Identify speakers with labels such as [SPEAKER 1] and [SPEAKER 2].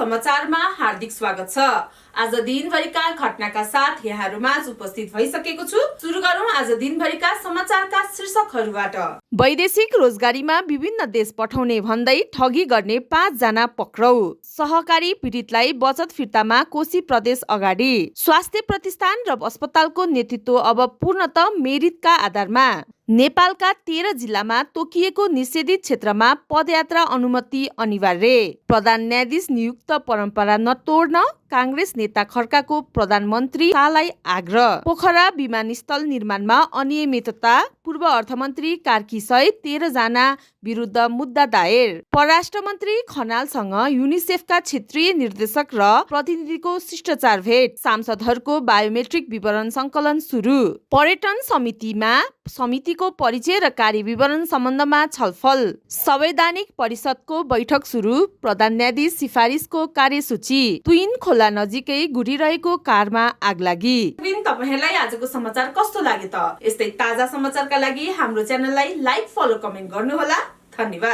[SPEAKER 1] समाचारमा हार्दिक स्वागत छ। आज दिनभरिका घटनाका साथ यहाँहरुमाझ उपस्थित भइसकेको छु। सुरु गरौँ आज दिनभरिका समाचारका शीर्षकहरुबाट। वैदेशिक रोजगारीमा विभिन्न देश पठाउने भन्दै ठगी गर्ने 5 जना पक्राउ। सहकारी पीडितलाई बचत फिर्तामा कोशी प्रदेश अगाडि। स्वास्थ्य प्रतिष्ठान र अस्पतालको नेतृत्व अब पूर्णतः मेरिटका आधारमा। नेपालका 13 जिल्लामा तोकिएको निषेधित क्षेत्रमा पदयात्रा अनुमति अनिवार्य। प्रधान न्यायाधीश नियुक्त परम्परा नतोड्न कांग्रेस नेता खड्काको प्रधानमन्त्री शाहलाई आग्रह। पोखरा विमानस्थल निर्माणमा अनियमितता, पूर्व अर्थमन्त्री कार्की सहित 13 जना विरुद्ध मुद्दा दायर। परराष्ट्र मन्त्री खनालसँग युनिसेफका क्षेत्रीय निर्देशक र प्रतिनिधिको शिष्टाचार भेट। सांसदहरूको बायोमेट्रिक विवरण संकलन सुरु। पर्यटन समितिको परिचय र कार्य विवरण सम्बन्धमा छलफल। संवैधानिक परिषदको बैठक सुरु। प्रधान न्यायाधीश सिफारिसको कार्यसूची। तुइन खोला नजिकै गुडिरहेको कारमा आगलागी। तपाईहरुलाई आजको समाचार कस्तो लाग्यो त? यस्तै ताजा समाचारका लागि हाम्रो च्यानललाई लाइक, फलो, कमेन्ट गर्नुहोला। धन्यवाद।